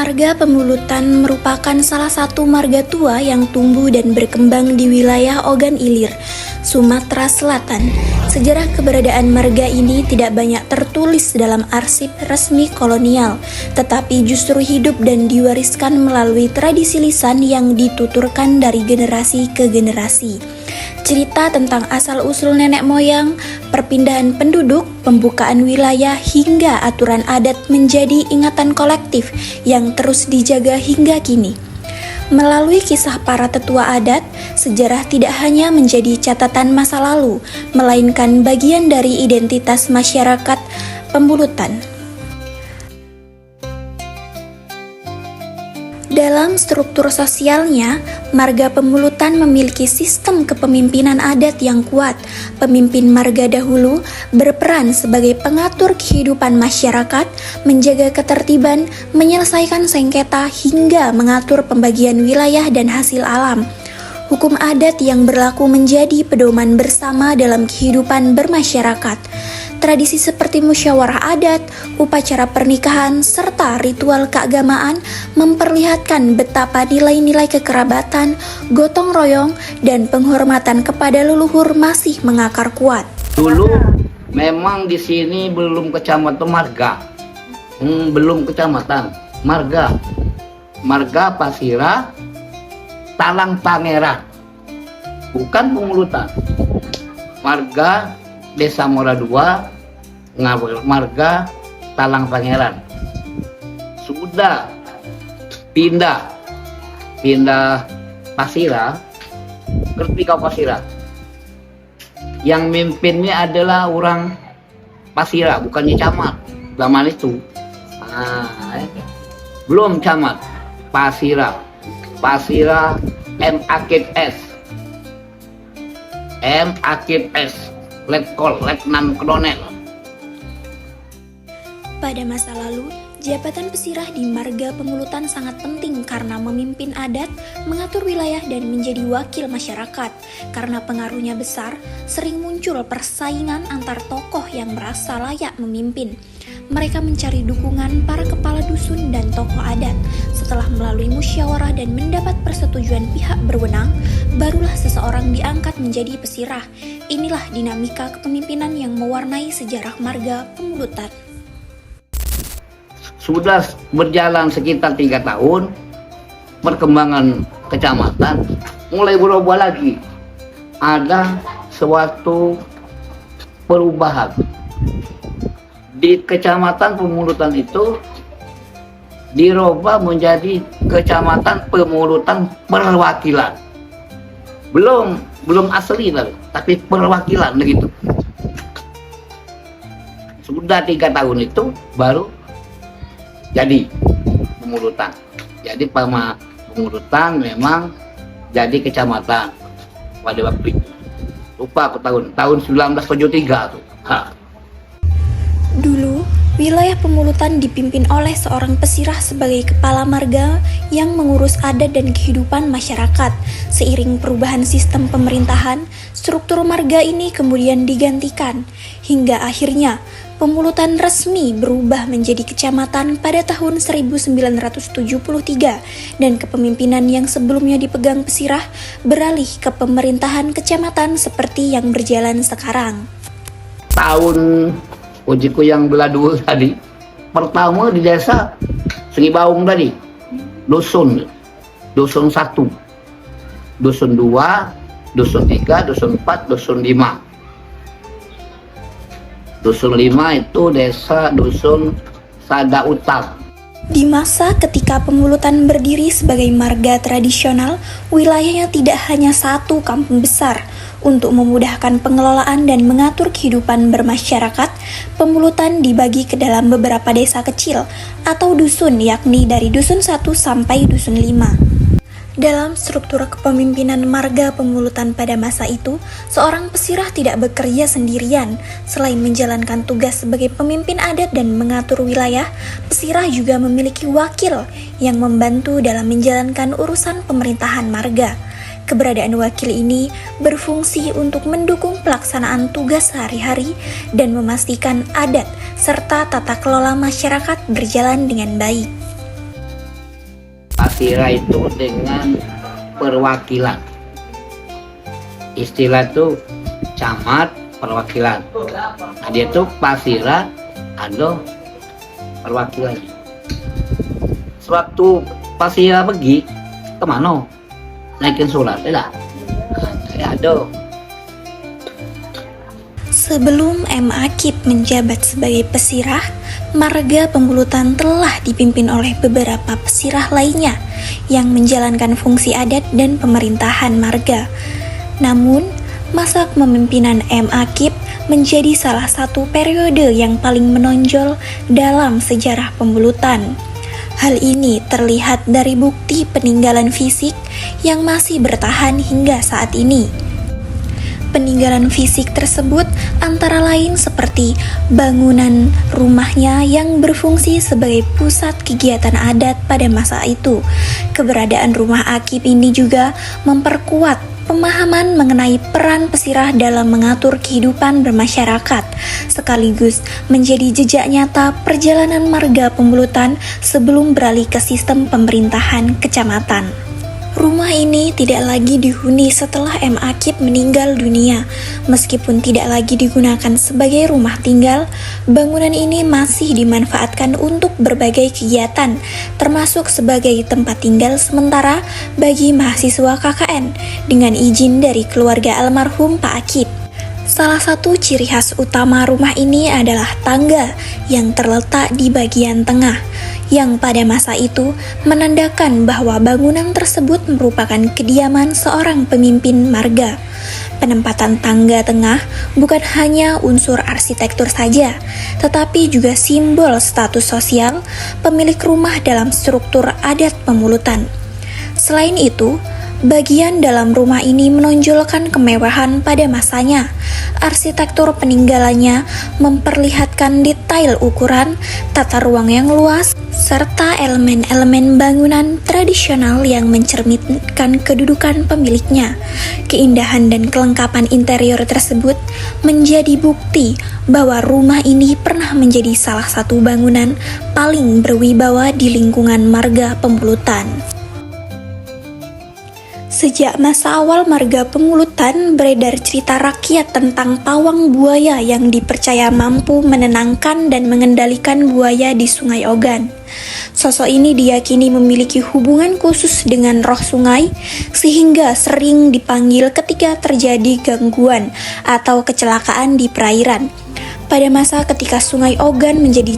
Marga Pemulutan merupakan salah satu marga tua yang tumbuh dan berkembang di wilayah Ogan Ilir, Sumatera Selatan. Sejarah keberadaan marga ini tidak banyak tertulis dalam arsip resmi kolonial, tetapi justru hidup dan diwariskan melalui tradisi lisan yang dituturkan dari generasi ke generasi. Cerita tentang asal-usul nenek moyang, perpindahan penduduk, pembukaan wilayah, hingga aturan adat menjadi ingatan kolektif yang terus dijaga hingga kini. Melalui kisah para tetua adat, sejarah tidak hanya menjadi catatan masa lalu, melainkan bagian dari identitas masyarakat Pemulutan. Dalam struktur sosialnya, marga Pemulutan memiliki sistem kepemimpinan adat yang kuat. Pemimpin marga dahulu berperan sebagai pengatur kehidupan masyarakat, menjaga ketertiban, menyelesaikan sengketa, hingga mengatur pembagian wilayah dan hasil alam. Hukum adat yang berlaku menjadi pedoman bersama dalam kehidupan bermasyarakat. Tradisi seperti musyawarah adat, upacara pernikahan, serta ritual keagamaan memperlihatkan betapa nilai-nilai kekerabatan, gotong royong, dan penghormatan kepada leluhur masih mengakar kuat. Dulu memang di sini belum kecamatan marga, belum kecamatan marga, marga Pasira, Talang Pangeran, bukan Pemulutan. Marga Desa Mora II, marga Talang Pangeran. Sudah pindah Pasira, ngerti kau Pasira? Yang mimpinnya adalah orang Pasira, bukannya camat zaman itu. Belum camat, Pasira M. Akib S, Letkol, Letnan Kolonel. Pada masa lalu, jabatan pesirah di marga Pemulutan sangat penting karena memimpin adat, mengatur wilayah, dan menjadi wakil masyarakat. Karena pengaruhnya besar, sering muncul persaingan antar tokoh yang merasa layak memimpin. Mereka mencari dukungan para kepala dusun dan tokoh adat. Setelah melalui musyawarah dan mendapat persetujuan pihak berwenang, barulah seseorang diangkat menjadi pesirah. Inilah dinamika kepemimpinan yang mewarnai sejarah marga Pemulutan. Sudah berjalan sekitar 3 tahun, perkembangan kecamatan mulai berubah lagi. Ada suatu perubahan. Di kecamatan Pemulutan itu dirubah menjadi kecamatan Pemulutan Perwakilan. Belum asli tapi perwakilan begitu. Sudah 3 tahun itu baru jadi Pemulutan. Jadi Pemulutan memang jadi kecamatan pada waktu itu. Lupa aku tahun 1973 tuh. Dulu, wilayah Pemulutan dipimpin oleh seorang pesirah sebagai kepala marga yang mengurus adat dan kehidupan masyarakat. Seiring perubahan sistem pemerintahan, struktur marga ini kemudian digantikan. Hingga akhirnya, Pemulutan resmi berubah menjadi kecamatan pada tahun 1973 dan kepemimpinan yang sebelumnya dipegang pesirah beralih ke pemerintahan kecamatan seperti yang berjalan sekarang. Tahun ujiku yang beladul tadi, pertama di desa Sengibaung tadi, dusun 1, dusun 2, dusun 3, dusun 4, dusun 5. Dusun 5 itu desa dusun Sada Utal. Di masa ketika Pemulutan berdiri sebagai marga tradisional, wilayahnya tidak hanya satu kampung besar. Untuk memudahkan pengelolaan dan mengatur kehidupan bermasyarakat, Pemulutan dibagi ke dalam beberapa desa kecil atau dusun, yakni dari dusun 1 sampai dusun 5. Dalam struktur kepemimpinan marga Pemulutan pada masa itu, seorang pesirah tidak bekerja sendirian. Selain menjalankan tugas sebagai pemimpin adat dan mengatur wilayah, pesirah juga memiliki wakil yang membantu dalam menjalankan urusan pemerintahan marga. Keberadaan wakil ini berfungsi untuk mendukung pelaksanaan tugas sehari-hari dan memastikan adat serta tata kelola masyarakat berjalan dengan baik. Pasira itu dengan perwakilan. Istilah itu camat perwakilan. Nah, dia tuh Pasira ada perwakilan. Sewaktu Pasira pergi kemana? Naikin surat, tidak? Ada. Sebelum M. Akip menjabat sebagai pesirah, marga Pembulutan telah dipimpin oleh beberapa pesirah lainnya yang menjalankan fungsi adat dan pemerintahan marga. Namun, masa kepemimpinan M. Akip menjadi salah satu periode yang paling menonjol dalam sejarah Pembulutan. Hal ini terlihat dari bukti peninggalan fisik yang masih bertahan hingga saat ini. Peninggalan fisik tersebut antara lain seperti bangunan rumahnya yang berfungsi sebagai pusat kegiatan adat pada masa itu. Keberadaan rumah Akip ini juga memperkuat pemahaman mengenai peran pesirah dalam mengatur kehidupan bermasyarakat, sekaligus menjadi jejak nyata perjalanan marga Pembulutan sebelum beralih ke sistem pemerintahan kecamatan. Rumah ini tidak lagi dihuni setelah M. Akip meninggal dunia. Meskipun tidak lagi digunakan sebagai rumah tinggal, bangunan ini masih dimanfaatkan untuk berbagai kegiatan, termasuk sebagai tempat tinggal sementara bagi mahasiswa KKN dengan izin dari keluarga almarhum Pak Akip. Salah satu ciri khas utama rumah ini adalah tangga yang terletak di bagian tengah, yang pada masa itu menandakan bahwa bangunan tersebut merupakan kediaman seorang pemimpin marga. Penempatan tangga tengah bukan hanya unsur arsitektur saja, tetapi juga simbol status sosial pemilik rumah dalam struktur adat Pembulutan. Selain itu, bagian dalam rumah ini menonjolkan kemewahan pada masanya. Arsitektur peninggalannya memperlihatkan detail ukuran, tata ruang yang luas, serta elemen-elemen bangunan tradisional yang mencerminkan kedudukan pemiliknya. Keindahan dan kelengkapan interior tersebut menjadi bukti bahwa rumah ini pernah menjadi salah satu bangunan paling berwibawa di lingkungan marga Pembulutan. Sejak masa awal marga Pembulutan beredar cerita rakyat tentang pawang buaya yang dipercaya mampu menenangkan dan mengendalikan buaya di Sungai Ogan. Sosok ini diyakini memiliki hubungan khusus dengan roh sungai sehingga sering dipanggil ketika terjadi gangguan atau kecelakaan di perairan. Pada masa ketika Sungai Ogan menjadi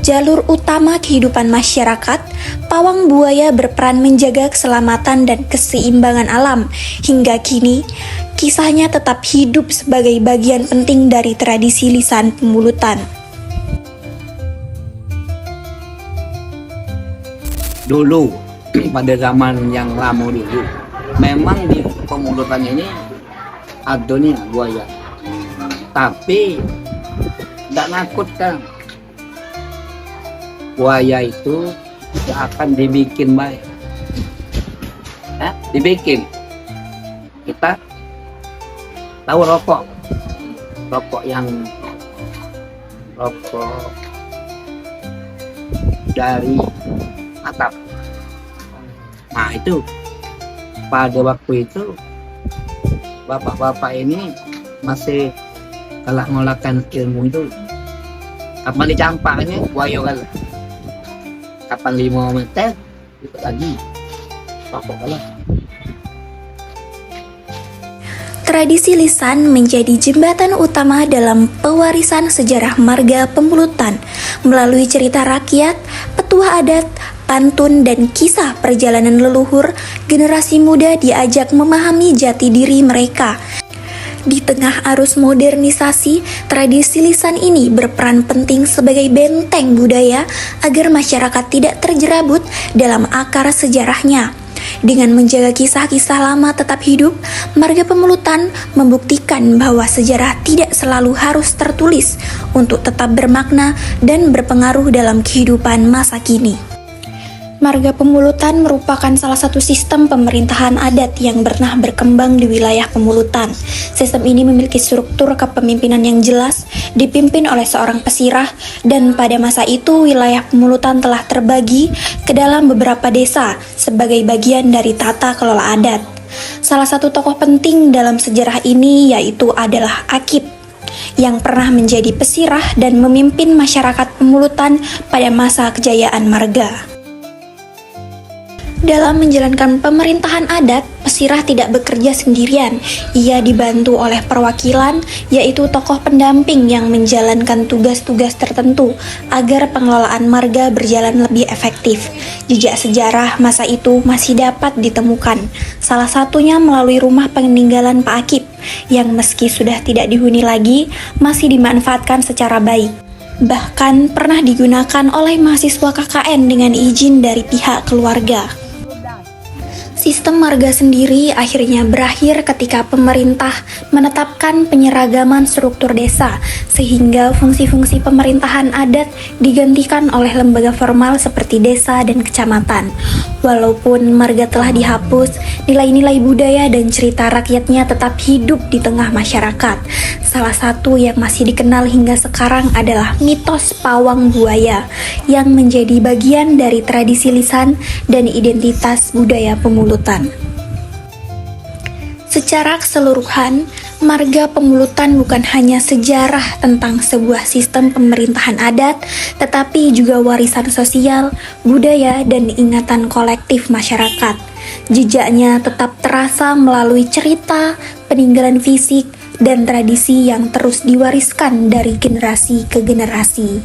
jalur utama kehidupan masyarakat, pawang buaya berperan menjaga keselamatan dan keseimbangan alam. Hingga kini, kisahnya tetap hidup sebagai bagian penting dari tradisi lisan Pembulutan. Dulu, pada zaman yang lama dulu, memang di Pembulutan ini ada nih buaya. Tapi tidak nakutkan. Buaya itu tidak akan dibikin baik. Dibikin. Kita tahu rokok dari atap. Nah itu pada waktu itu bapak-bapak ini masih kalah ngolakan ilmu itu. Kapan dicampaknya buaya kan? Kapan 5 meter itu lagi rokok kalah. Tradisi lisan menjadi jembatan utama dalam pewarisan sejarah marga Pembulutan melalui cerita rakyat, petuah adat, pantun, dan kisah perjalanan leluhur. Generasi muda diajak memahami jati diri mereka. Di tengah arus modernisasi, tradisi lisan ini berperan penting sebagai benteng budaya agar masyarakat tidak terjerabut dalam akar sejarahnya. Dengan menjaga kisah-kisah lama tetap hidup, marga Pembulutan membuktikan bahwa sejarah tidak selalu harus tertulis untuk tetap bermakna dan berpengaruh dalam kehidupan masa kini. Marga Pemulutan merupakan salah satu sistem pemerintahan adat yang pernah berkembang di wilayah Pemulutan. Sistem ini memiliki struktur kepemimpinan yang jelas, dipimpin oleh seorang pesirah, dan pada masa itu wilayah Pemulutan telah terbagi ke dalam beberapa desa sebagai bagian dari tata kelola adat. Salah satu tokoh penting dalam sejarah ini yaitu adalah Akip, yang pernah menjadi pesirah dan memimpin masyarakat Pemulutan pada masa kejayaan marga. Dalam menjalankan pemerintahan adat, pesirah tidak bekerja sendirian. Ia dibantu oleh perwakilan, yaitu tokoh pendamping yang menjalankan tugas-tugas tertentu agar pengelolaan marga berjalan lebih efektif. Jejak sejarah masa itu masih dapat ditemukan, salah satunya melalui rumah peninggalan Pak Akip, yang meski sudah tidak dihuni lagi, masih dimanfaatkan secara baik. Bahkan pernah digunakan oleh mahasiswa KKN dengan izin dari pihak keluarga. Sistem marga sendiri akhirnya berakhir ketika pemerintah menetapkan penyeragaman struktur desa, sehingga fungsi-fungsi pemerintahan adat digantikan oleh lembaga formal seperti desa dan kecamatan. Walaupun marga telah dihapus, nilai-nilai budaya dan cerita rakyatnya tetap hidup di tengah masyarakat. Salah satu yang masih dikenal hingga sekarang adalah mitos pawang buaya, yang menjadi bagian dari tradisi lisan dan identitas budaya Pemulutan. Secara keseluruhan, marga Pemulutan bukan hanya sejarah tentang sebuah sistem pemerintahan adat, tetapi juga warisan sosial, budaya, dan ingatan kolektif masyarakat. Jejaknya tetap terasa melalui cerita, peninggalan fisik, dan tradisi yang terus diwariskan dari generasi ke generasi.